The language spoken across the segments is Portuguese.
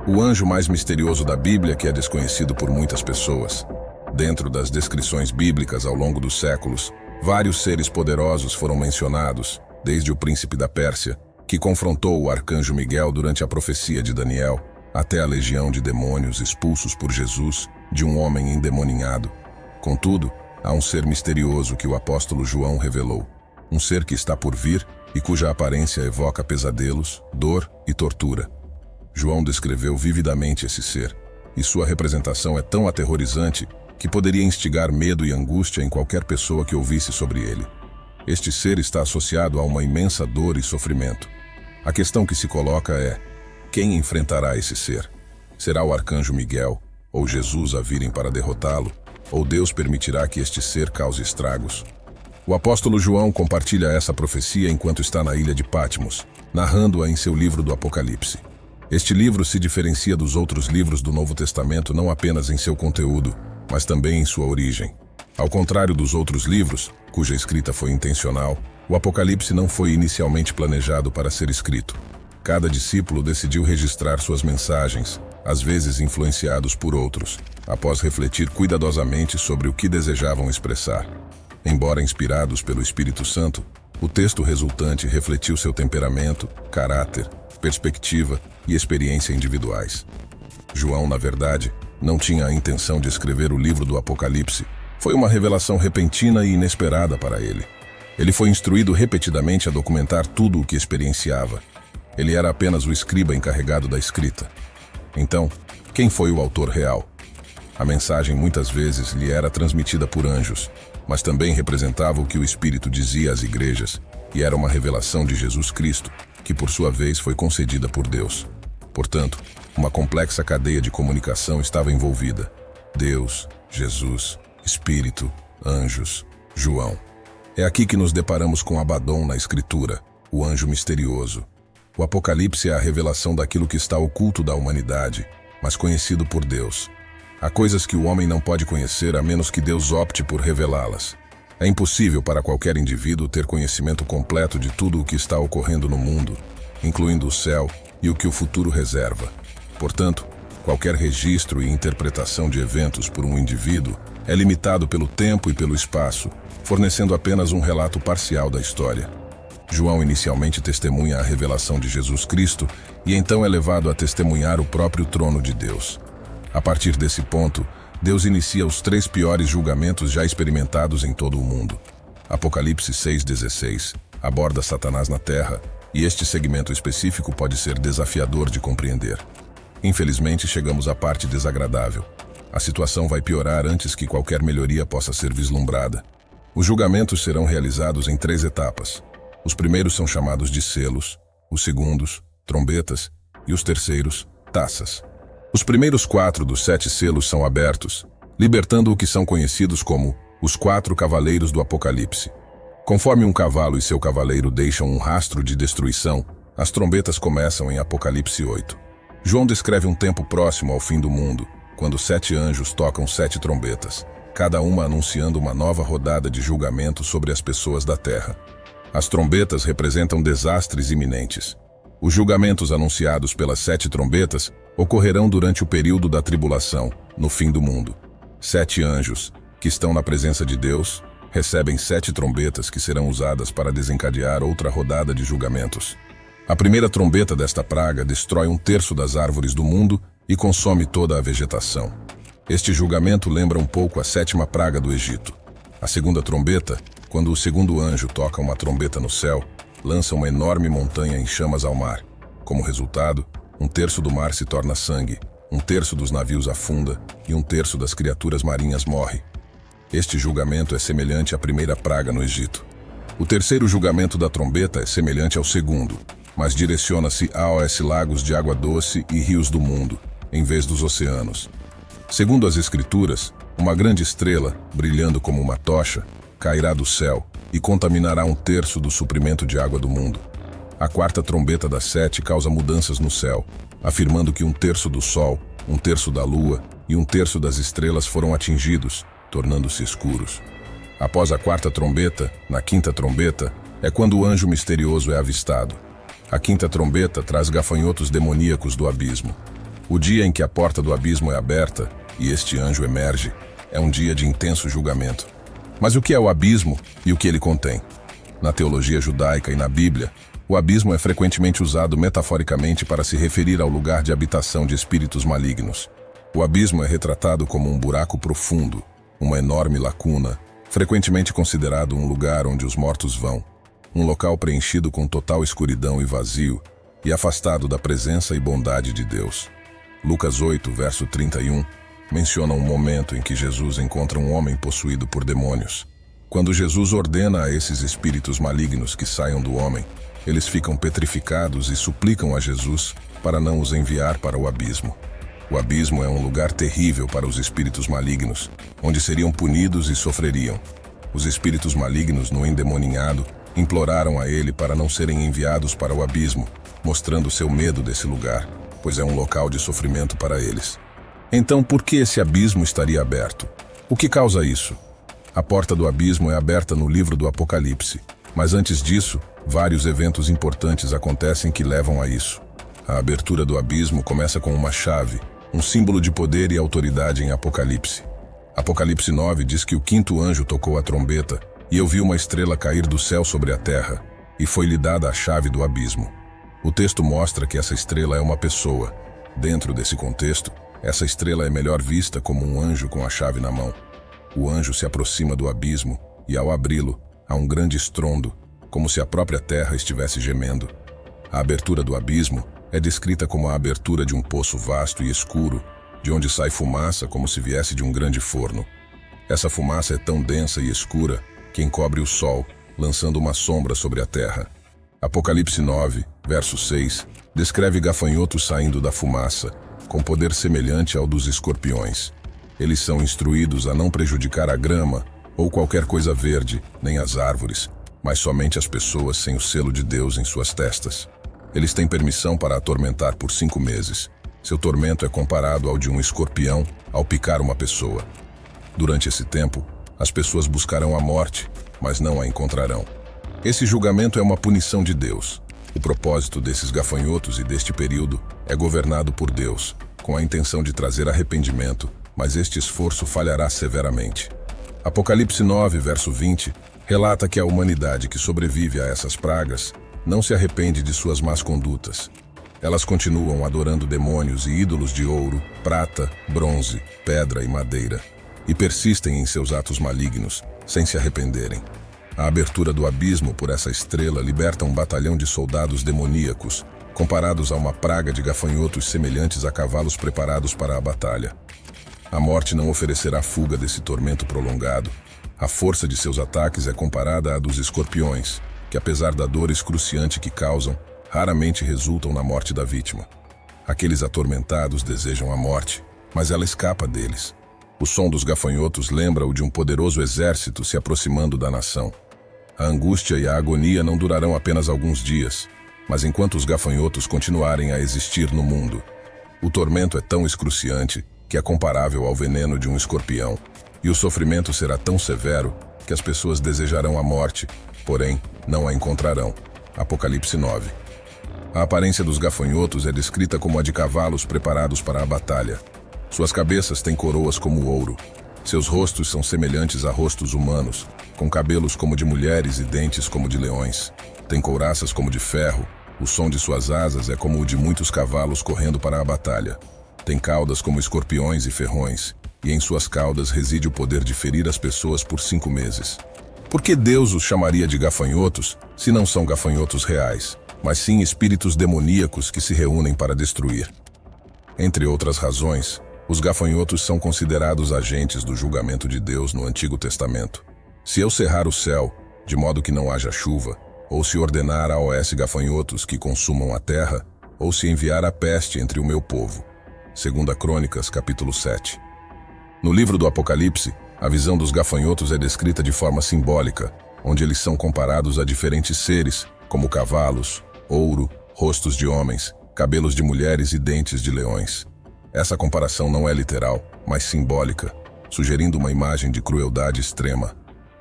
O anjo mais misterioso da Bíblia, que é desconhecido por muitas pessoas. Dentro das descrições bíblicas ao longo dos séculos, vários seres poderosos foram mencionados, desde o príncipe da Pérsia, que confrontou o arcanjo Miguel durante a profecia de Daniel, até a legião de demônios expulsos por Jesus de um homem endemoninhado. Contudo, há um ser misterioso que o apóstolo João revelou, um ser que está por vir e cuja aparência evoca pesadelos, dor e tortura. João descreveu vividamente esse ser, e sua representação é tão aterrorizante que poderia instigar medo e angústia em qualquer pessoa que ouvisse sobre ele. Este ser está associado a uma imensa dor e sofrimento. A questão que se coloca é: quem enfrentará esse ser? Será o arcanjo Miguel, ou Jesus a virem para derrotá-lo, ou Deus permitirá que este ser cause estragos? O apóstolo João compartilha essa profecia enquanto está na ilha de Patmos, narrando-a em seu livro do Apocalipse. Este livro se diferencia dos outros livros do Novo Testamento não apenas em seu conteúdo, mas também em sua origem. Ao contrário dos outros livros, cuja escrita foi intencional, o Apocalipse não foi inicialmente planejado para ser escrito. Cada discípulo decidiu registrar suas mensagens, às vezes influenciados por outros, após refletir cuidadosamente sobre o que desejavam expressar. Embora inspirados pelo Espírito Santo, o texto resultante refletiu seu temperamento, caráter, perspectiva e experiência individuais. João, na verdade, não tinha a intenção de escrever o livro do Apocalipse. Foi uma revelação repentina e inesperada para ele. Ele foi instruído repetidamente a documentar tudo o que experienciava. Ele era apenas o escriba encarregado da escrita. Então, quem foi o autor real? A mensagem muitas vezes lhe era transmitida por anjos, mas também representava o que o Espírito dizia às igrejas, e era uma revelação de Jesus Cristo, que por sua vez foi concedida por Deus. Portanto, uma complexa cadeia de comunicação estava envolvida. Deus, Jesus, Espírito, anjos, João. É aqui que nos deparamos com Abaddon na Escritura, o anjo misterioso. O Apocalipse é a revelação daquilo que está oculto da humanidade, mas conhecido por Deus. Há coisas que o homem não pode conhecer a menos que Deus opte por revelá-las. É impossível para qualquer indivíduo ter conhecimento completo de tudo o que está ocorrendo no mundo, incluindo o céu e o que o futuro reserva. Portanto, qualquer registro e interpretação de eventos por um indivíduo é limitado pelo tempo e pelo espaço, fornecendo apenas um relato parcial da história. João inicialmente testemunha a revelação de Jesus Cristo e então é levado a testemunhar o próprio trono de Deus. A partir desse ponto, Deus inicia os 3 piores julgamentos já experimentados em todo o mundo. Apocalipse 6,16 aborda Satanás na Terra, e este segmento específico pode ser desafiador de compreender. Infelizmente, chegamos à parte desagradável. A situação vai piorar antes que qualquer melhoria possa ser vislumbrada. Os julgamentos serão realizados em 3 etapas. Os primeiros são chamados de selos, os segundos, trombetas, e os terceiros, taças. Os primeiros 4 dos 7 selos são abertos, libertando o que são conhecidos como os 4 cavaleiros do Apocalipse. Conforme um cavalo e seu cavaleiro deixam um rastro de destruição, as trombetas começam em Apocalipse 8. João descreve um tempo próximo ao fim do mundo, quando 7 anjos tocam 7 trombetas, cada uma anunciando uma nova rodada de julgamento sobre as pessoas da terra. As trombetas representam desastres iminentes. Os julgamentos anunciados pelas 7 trombetas ocorrerão durante o período da tribulação, no fim do mundo. 7 anjos, que estão na presença de Deus, recebem 7 trombetas que serão usadas para desencadear outra rodada de julgamentos. A primeira trombeta desta praga destrói 1/3 das árvores do mundo e consome toda a vegetação. Este julgamento lembra um pouco a 7ª praga do Egito. A segunda trombeta, quando o segundo anjo toca uma trombeta no céu, lança uma enorme montanha em chamas ao mar. Como resultado, 1/3 do mar se torna sangue, 1/3 dos navios afunda e 1/3 das criaturas marinhas morre. Este julgamento é semelhante à primeira praga no Egito. O terceiro julgamento da trombeta é semelhante ao segundo, mas direciona-se aos lagos de água doce e rios do mundo, em vez dos oceanos. Segundo as Escrituras, uma grande estrela, brilhando como uma tocha, cairá do céu e contaminará 1/3 do suprimento de água do mundo. A 4ª trombeta das 7 causa mudanças no céu, afirmando que 1/3 do sol, 1/3 da lua e 1/3 das estrelas foram atingidos, tornando-se escuros. Após a 4ª trombeta, na 5ª trombeta, é quando o anjo misterioso é avistado. A 5ª trombeta traz gafanhotos demoníacos do abismo. O dia em que a porta do abismo é aberta e este anjo emerge é um dia de intenso julgamento. Mas o que é o abismo e o que ele contém? Na teologia judaica e na Bíblia, o abismo é frequentemente usado metaforicamente para se referir ao lugar de habitação de espíritos malignos. O abismo é retratado como um buraco profundo, uma enorme lacuna, frequentemente considerado um lugar onde os mortos vão, um local preenchido com total escuridão e vazio, e afastado da presença e bondade de Deus. Lucas 8, verso 31, menciona um momento em que Jesus encontra um homem possuído por demônios. Quando Jesus ordena a esses espíritos malignos que saiam do homem, eles ficam petrificados e suplicam a Jesus para não os enviar para o abismo. O abismo é um lugar terrível para os espíritos malignos, onde seriam punidos e sofreriam. Os espíritos malignos, no endemoninhado, imploraram a ele para não serem enviados para o abismo, mostrando seu medo desse lugar, pois é um local de sofrimento para eles. Então, por que esse abismo estaria aberto? O que causa isso? A porta do abismo é aberta no livro do Apocalipse, mas antes disso, vários eventos importantes acontecem que levam a isso. A abertura do abismo começa com uma chave, um símbolo de poder e autoridade em Apocalipse. Apocalipse 9 diz que o quinto anjo tocou a trombeta e eu vi uma estrela cair do céu sobre a terra, e foi-lhe dada a chave do abismo. O texto mostra que essa estrela é uma pessoa. Dentro desse contexto, essa estrela é melhor vista como um anjo com a chave na mão. O anjo se aproxima do abismo e, ao abri-lo, há um grande estrondo, como se a própria terra estivesse gemendo. A abertura do abismo é descrita como a abertura de um poço vasto e escuro, de onde sai fumaça como se viesse de um grande forno. Essa fumaça é tão densa e escura que encobre o sol, lançando uma sombra sobre a terra. Apocalipse 9, verso 6, descreve gafanhotos saindo da fumaça, com poder semelhante ao dos escorpiões. Eles são instruídos a não prejudicar a grama ou qualquer coisa verde, nem as árvores, mas somente as pessoas sem o selo de Deus em suas testas. Eles têm permissão para atormentar por 5 meses. Seu tormento é comparado ao de um escorpião ao picar uma pessoa. Durante esse tempo, as pessoas buscarão a morte, mas não a encontrarão. Esse julgamento é uma punição de Deus. O propósito desses gafanhotos e deste período é governado por Deus, com a intenção de trazer arrependimento, mas este esforço falhará severamente. Apocalipse 9, verso 20, relata que a humanidade que sobrevive a essas pragas não se arrepende de suas más condutas. Elas continuam adorando demônios e ídolos de ouro, prata, bronze, pedra e madeira, e persistem em seus atos malignos, sem se arrependerem. A abertura do abismo por essa estrela liberta um batalhão de soldados demoníacos, comparados a uma praga de gafanhotos semelhantes a cavalos preparados para a batalha. A morte não oferecerá fuga desse tormento prolongado. A força de seus ataques é comparada à dos escorpiões, que apesar da dor excruciante que causam, raramente resultam na morte da vítima. Aqueles atormentados desejam a morte, mas ela escapa deles. O som dos gafanhotos lembra o de um poderoso exército se aproximando da nação. A angústia e a agonia não durarão apenas alguns dias, mas enquanto os gafanhotos continuarem a existir no mundo. O tormento é tão excruciante que é comparável ao veneno de um escorpião, e o sofrimento será tão severo que as pessoas desejarão a morte, porém não a encontrarão. Apocalipse 9. A aparência dos gafanhotos é descrita como a de cavalos preparados para a batalha. Suas cabeças têm coroas como ouro. Seus rostos são semelhantes a rostos humanos, com cabelos como de mulheres e dentes como de leões. Têm couraças como de ferro. O som de suas asas é como o de muitos cavalos correndo para a batalha. Tem caudas como escorpiões e ferrões, e em suas caudas reside o poder de ferir as pessoas por 5 meses. Por que Deus os chamaria de gafanhotos, se não são gafanhotos reais, mas sim espíritos demoníacos que se reúnem para destruir? Entre outras razões, os gafanhotos são considerados agentes do julgamento de Deus no Antigo Testamento. Se eu cerrar o céu, de modo que não haja chuva, ou se ordenar a gafanhotos que consumam a terra, ou se enviar a peste entre o meu povo. 2 Crônicas, capítulo 7. No livro do Apocalipse, a visão dos gafanhotos é descrita de forma simbólica, onde eles são comparados a diferentes seres, como cavalos, ouro, rostos de homens, cabelos de mulheres e dentes de leões. Essa comparação não é literal, mas simbólica, sugerindo uma imagem de crueldade extrema.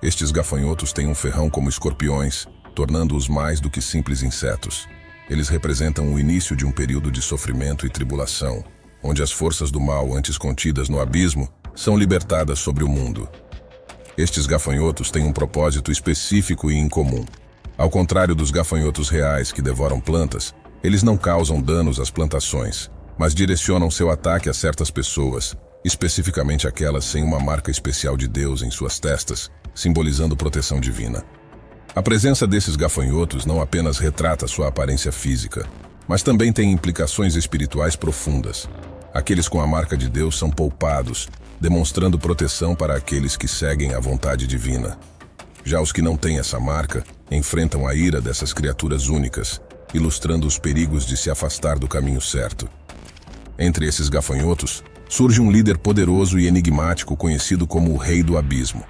Estes gafanhotos têm um ferrão como escorpiões, tornando-os mais do que simples insetos. Eles representam o início de um período de sofrimento e tribulação. onde as forças do mal antes contidas no abismo são libertadas sobre o mundo. Estes gafanhotos têm um propósito específico e incomum. Ao contrário dos gafanhotos reais que devoram plantas, eles não causam danos às plantações, mas direcionam seu ataque a certas pessoas, especificamente aquelas sem uma marca especial de Deus em suas testas, simbolizando proteção divina. A presença desses gafanhotos não apenas retrata sua aparência física, mas também tem implicações espirituais profundas. Aqueles com a marca de Deus são poupados, demonstrando proteção para aqueles que seguem a vontade divina. Já os que não têm essa marca enfrentam a ira dessas criaturas únicas, ilustrando os perigos de se afastar do caminho certo. Entre esses gafanhotos, surge um líder poderoso e enigmático conhecido como o Rei do Abismo.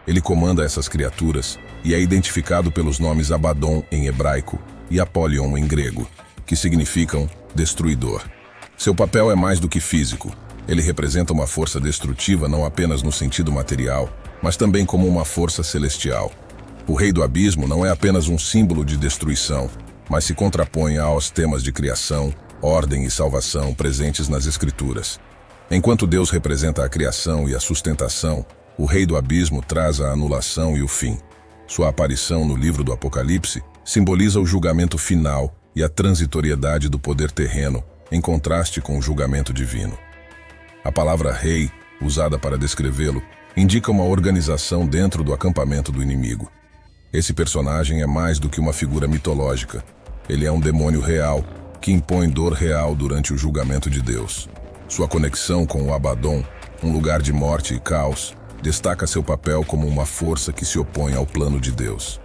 Ele comanda essas criaturas e é identificado pelos nomes Abaddon em hebraico e Apollyon em grego, que significam destruidor. Seu papel é mais do que físico. Ele representa uma força destrutiva não apenas no sentido material, mas também como uma força celestial. O Rei do Abismo não é apenas um símbolo de destruição, mas se contrapõe aos temas de criação, ordem e salvação presentes nas Escrituras. Enquanto Deus representa a criação e a sustentação, o Rei do Abismo traz a anulação e o fim. Sua aparição no livro do Apocalipse simboliza o julgamento final e a transitoriedade do poder terreno, em contraste com o julgamento divino. A palavra rei, usada para descrevê-lo, indica uma organização dentro do acampamento do inimigo. Esse personagem é mais do que uma figura mitológica. Ele é um demônio real, que impõe dor real durante o julgamento de Deus. Sua conexão com o Abaddon, um lugar de morte e caos, destaca seu papel como uma força que se opõe ao plano de Deus.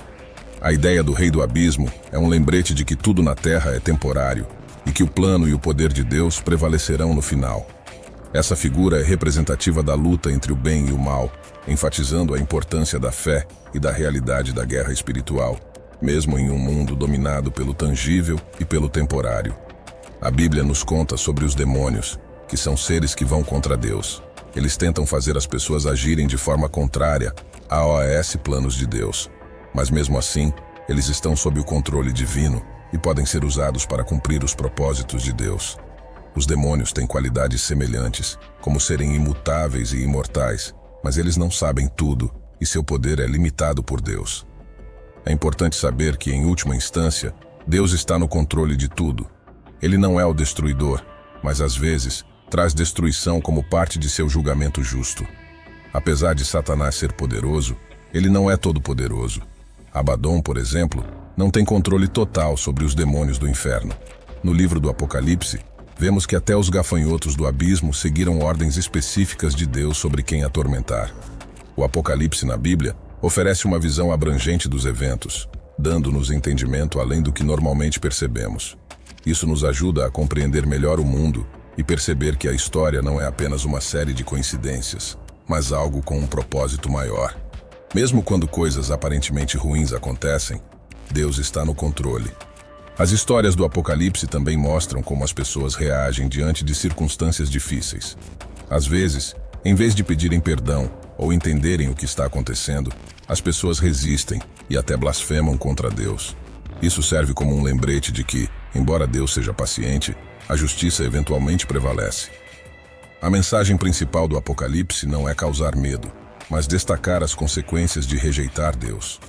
A ideia do Rei do Abismo é um lembrete de que tudo na Terra é temporário e que o plano e o poder de Deus prevalecerão no final. Essa figura é representativa da luta entre o bem e o mal, enfatizando a importância da fé e da realidade da guerra espiritual, mesmo em um mundo dominado pelo tangível e pelo temporário. A Bíblia nos conta sobre os demônios, que são seres que vão contra Deus. Eles tentam fazer as pessoas agirem de forma contrária aos planos de Deus. Mas mesmo assim, eles estão sob o controle divino e podem ser usados para cumprir os propósitos de Deus. Os demônios têm qualidades semelhantes, como serem imutáveis e imortais, mas eles não sabem tudo e seu poder é limitado por Deus. É importante saber que, em última instância, Deus está no controle de tudo. Ele não é o destruidor, mas às vezes traz destruição como parte de seu julgamento justo. Apesar de Satanás ser poderoso, ele não é todo-poderoso. Abaddon, por exemplo, não tem controle total sobre os demônios do inferno. No livro do Apocalipse, vemos que até os gafanhotos do abismo seguiram ordens específicas de Deus sobre quem atormentar. O Apocalipse na Bíblia oferece uma visão abrangente dos eventos, dando-nos entendimento além do que normalmente percebemos. Isso nos ajuda a compreender melhor o mundo e perceber que a história não é apenas uma série de coincidências, mas algo com um propósito maior. Mesmo quando coisas aparentemente ruins acontecem, Deus está no controle. As histórias do Apocalipse também mostram como as pessoas reagem diante de circunstâncias difíceis. Às vezes, em vez de pedirem perdão ou entenderem o que está acontecendo, as pessoas resistem e até blasfemam contra Deus. Isso serve como um lembrete de que, embora Deus seja paciente, a justiça eventualmente prevalece. A mensagem principal do Apocalipse não é causar medo, mas destacar as consequências de rejeitar Deus.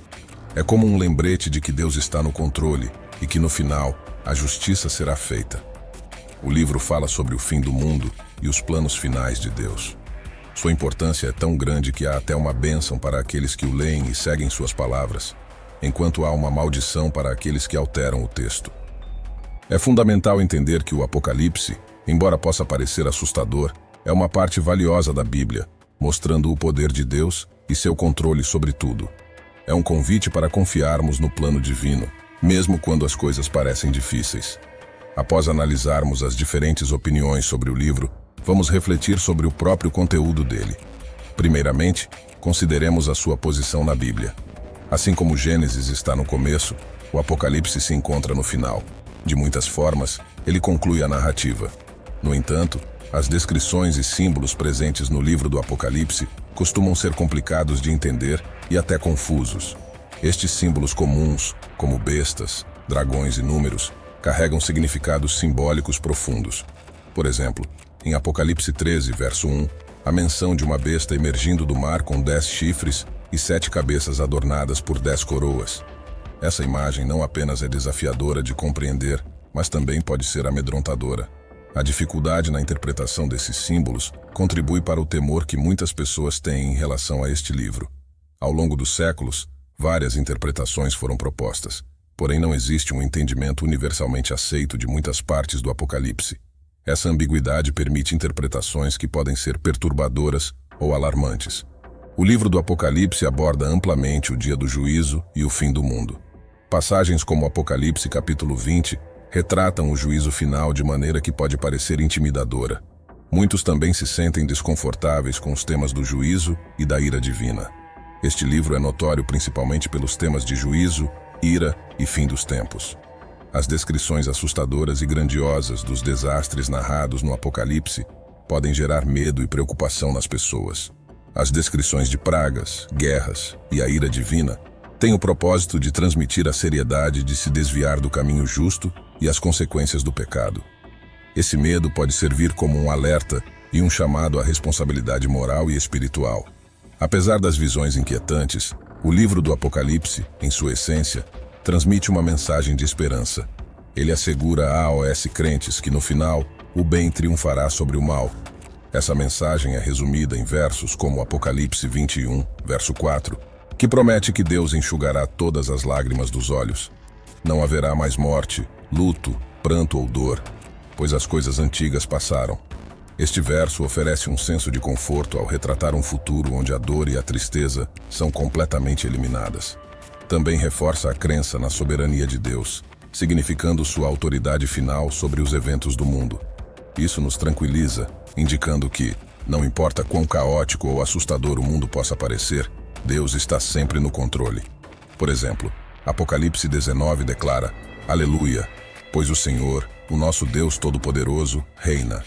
É como um lembrete de que Deus está no controle e que, no final, a justiça será feita. O livro fala sobre o fim do mundo e os planos finais de Deus. Sua importância é tão grande que há até uma bênção para aqueles que o leem e seguem suas palavras, enquanto há uma maldição para aqueles que alteram o texto. É fundamental entender que o Apocalipse, embora possa parecer assustador, é uma parte valiosa da Bíblia, mostrando o poder de Deus e seu controle sobre tudo. É um convite para confiarmos no plano divino, mesmo quando as coisas parecem difíceis. Após analisarmos as diferentes opiniões sobre o livro, vamos refletir sobre o próprio conteúdo dele. Primeiramente, consideremos a sua posição na Bíblia. Assim como Gênesis está no começo, o Apocalipse se encontra no final. De muitas formas, ele conclui a narrativa. No entanto, as descrições e símbolos presentes no livro do Apocalipse costumam ser complicados de entender e até confusos. Estes símbolos comuns, como bestas, dragões e números, carregam significados simbólicos profundos. Por exemplo, Em Apocalipse 13, verso 1, a menção de uma besta emergindo do mar com 10 chifres e 7 cabeças adornadas por 10 coroas. Essa imagem não apenas é desafiadora de compreender, mas também pode ser amedrontadora. A dificuldade na interpretação desses símbolos contribui para o temor que muitas pessoas têm em relação a este livro. Ao longo dos séculos, várias interpretações foram propostas, porém não existe um entendimento universalmente aceito de muitas partes do Apocalipse. Essa ambiguidade permite interpretações que podem ser perturbadoras ou alarmantes. O livro do Apocalipse aborda amplamente o dia do juízo e o fim do mundo. Passagens como Apocalipse capítulo 20 retratam o juízo final de maneira que pode parecer intimidadora. Muitos também se sentem desconfortáveis com os temas do juízo e da ira divina. Este livro é notório principalmente pelos temas de juízo, ira e fim dos tempos. As descrições assustadoras e grandiosas dos desastres narrados no Apocalipse podem gerar medo e preocupação nas pessoas. As descrições de pragas, guerras e a ira divina têm o propósito de transmitir a seriedade de se desviar do caminho justo e as consequências do pecado. Esse medo pode servir como um alerta e um chamado à responsabilidade moral e espiritual. Apesar das visões inquietantes, o livro do Apocalipse, em sua essência, transmite uma mensagem de esperança. Ele assegura a aos crentes que no final, o bem triunfará sobre o mal. Essa mensagem é resumida em versos como Apocalipse 21, verso 4, que promete que Deus enxugará todas as lágrimas dos olhos. Não haverá mais morte, luto, pranto ou dor, pois as coisas antigas passaram. Este verso oferece um senso de conforto ao retratar um futuro onde a dor e a tristeza são completamente eliminadas. Também reforça a crença na soberania de Deus, significando sua autoridade final sobre os eventos do mundo. Isso nos tranquiliza, indicando que, não importa quão caótico ou assustador o mundo possa parecer, Deus está sempre no controle. Por exemplo, Apocalipse 19 declara: Aleluia, pois o Senhor, o nosso Deus Todo-Poderoso, reina.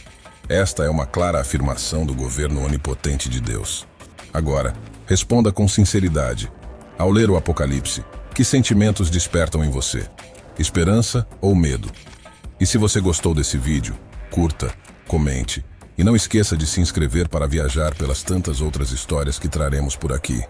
Esta é uma clara afirmação do governo onipotente de Deus. Agora, responda com sinceridade. Ao ler o Apocalipse, que sentimentos despertam em você? Esperança ou medo? E se você gostou desse vídeo, curta, comente e não esqueça de se inscrever para viajar pelas tantas outras histórias que traremos por aqui.